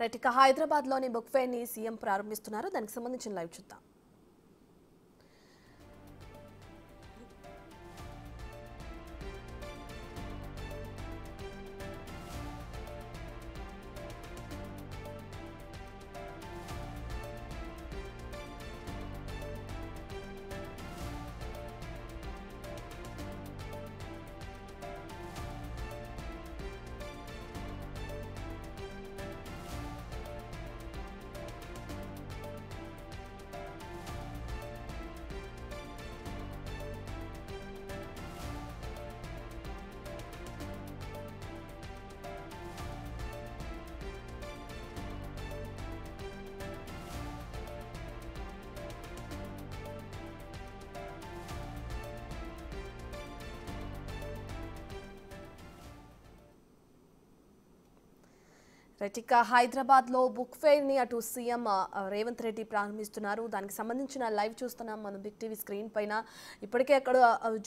Right, ఇక హైదరాబాద్లోని book ఫెయిర్ని CM ప్రారంభిస్తున్నారు. దానికి సంబంధించిన లైవ్ చూద్దాం. రైట్, ఇక హైదరాబాద్లో బుక్ ఫెయిర్ని అటు సీఎం రేవంత్ రెడ్డి ప్రారంభిస్తున్నారు. దానికి సంబంధించిన లైవ్ చూస్తున్నాం మనం బిగ్ టీవీ స్క్రీన్ పైన. ఇప్పటికే అక్కడ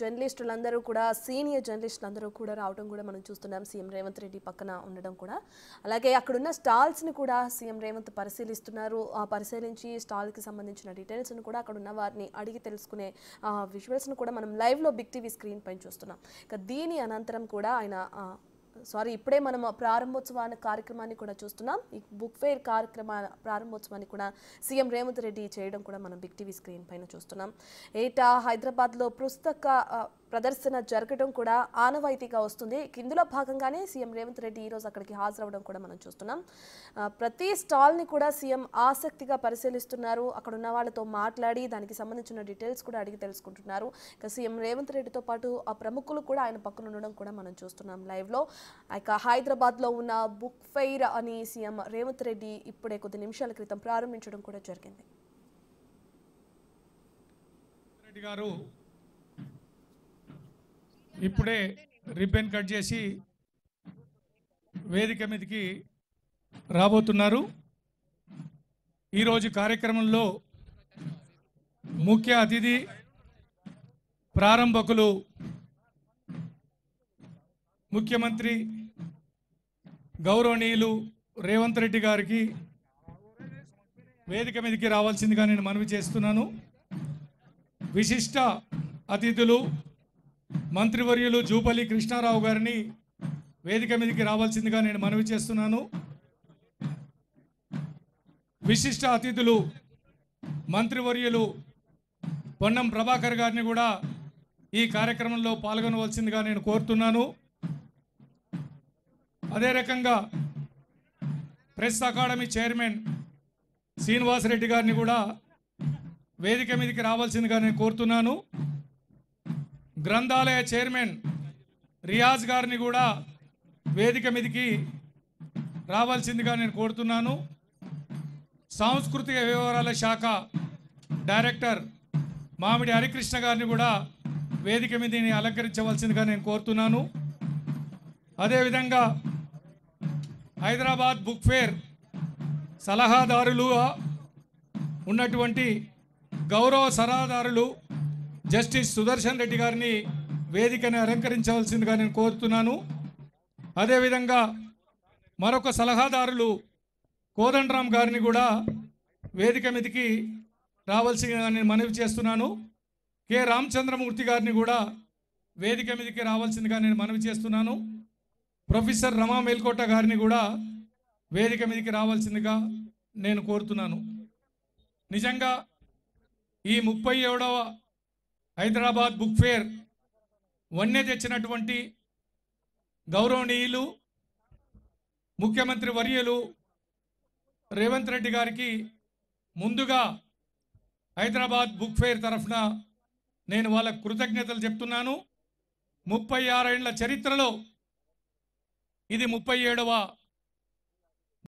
జర్నలిస్టులందరూ కూడా, సీనియర్ జర్నలిస్టులందరూ కూడా రావడం కూడా మనం చూస్తున్నాం. సీఎం రేవంత్ రెడ్డి పక్కన ఉండడం కూడా, అలాగే అక్కడున్న స్టాల్స్ని కూడా సీఎం రేవంత్ పరిశీలిస్తున్నారు. పరిశీలించి స్టాల్కి సంబంధించిన డీటెయిల్స్ని కూడా అక్కడ ఉన్న వారిని అడిగి తెలుసుకునే విజువల్స్ని కూడా మనం లైవ్లో బిగ్ టీవీ స్క్రీన్ పైన చూస్తున్నాం. ఇక దీని అనంతరం కూడా ఆయన ఇప్పుడే మనం ప్రారంభోత్సవాన్ని కార్యక్రమాన్ని కూడా చూస్తున్నాం. ఈ బుక్ ఫెయిర్ ప్రారంభోత్సవాన్ని కూడా సీఎం రేవంత్ రెడ్డి చేయడం కూడా మనం బిగ్ టీవీ స్క్రీన్ పైన చూస్తున్నాం. ఏటా హైదరాబాద్లో పుస్తక ప్రదర్శన జరగడం కూడా ఆనవాయితీగా వస్తుంది. ఇందులో భాగంగానే సీఎం రేవంత్ రెడ్డి ఈరోజు అక్కడికి హాజరవడం కూడా మనం చూస్తున్నాం. ప్రతి స్టాల్ని కూడా సీఎం ఆసక్తిగా పరిశీలిస్తున్నారు. అక్కడ ఉన్న వాళ్ళతో మాట్లాడి దానికి సంబంధించిన డీటెయిల్స్ కూడా అడిగి తెలుసుకుంటున్నారు. ఇక సీఎం రేవంత్ రెడ్డితో పాటు ఆ ప్రముఖులు కూడా ఆయన పక్కన ఉండడం కూడా మనం చూస్తున్నాం లైవ్లో. ఇక హైదరాబాద్లో ఉన్న బుక్ ఫెయిర్ అని సీఎం రేవంత్ రెడ్డి ఇప్పుడే కొద్ది నిమిషాల క్రితం ప్రారంభించడం కూడా జరిగింది. ఇప్పుడే రిబ్బన్ కట్ చేసి వేదిక మీదకి రాబోతున్నారు. ఈరోజు కార్యక్రమంలో ముఖ్య అతిథి ప్రారంభకులు ముఖ్యమంత్రి గౌరవనీయులు రేవంత్ రెడ్డి గారికి వేదిక మీదకి రావాల్సిందిగా నేను మనవి చేస్తున్నాను. విశిష్ట అతిథులు మంత్రివర్యులు జూపల్లి కృష్ణారావు గారిని వేదిక మీదకి రావాల్సిందిగా నేను మనవి చేస్తున్నాను. విశిష్ట అతిథులు మంత్రివర్యులు పొన్నం ప్రభాకర్ గారిని కూడా ఈ కార్యక్రమంలో పాల్గొనవలసిందిగా నేను కోరుతున్నాను. అదే రకంగా ప్రెస్ అకాడమీ చైర్మన్ శ్రీనివాసరెడ్డి గారిని కూడా వేదిక మీదకి రావాల్సిందిగా నేను కోరుతున్నాను. గ్రంథాలయ చైర్మన్ రియాజ్ గారిని కూడా వేదిక మీదకి రావాల్సిందిగా నేను కోరుతున్నాను. సాంస్కృతిక వ్యవహారాల శాఖ డైరెక్టర్ మామిడి హరికృష్ణ గారిని కూడా వేదిక మీదని అలంకరించవలసిందిగా నేను కోరుతున్నాను. అదేవిధంగా హైదరాబాద్ బుక్ ఫేర్ సలహాదారులుగా ఉన్నటువంటి గౌరవ సలహాదారులు జస్టిస్ సుదర్శన్ రెడ్డి గారిని వేదికని అలంకరించవలసిందిగా నేను కోరుతున్నాను. అదేవిధంగా మరొక సలహాదారులు కోదండరామ్ గారిని కూడా వేదిక మీదకి రావాల్సిందిగా నేను మనవి చేస్తున్నాను. కె రామచంద్రమూర్తి గారిని కూడా వేదిక మీదకి రావాల్సిందిగా నేను మనవి చేస్తున్నాను. ప్రొఫెసర్ రమా మేల్కోట గారిని కూడా వేదిక మీదకి రావాల్సిందిగా నేను కోరుతున్నాను. నిజంగా ఈ 37వ హైదరాబాద్ బుక్ ఫేర్ వన్నె తెచ్చినటువంటి గౌరవనీయులు ముఖ్యమంత్రి వర్యులు రేవంత్ రెడ్డి గారికి ముందుగా హైదరాబాద్ బుక్ ఫేర్ తరఫున నేను వాళ్ళకు కృతజ్ఞతలు చెప్తున్నాను. 36 ఏళ్ల చరిత్రలో ఇది 37వ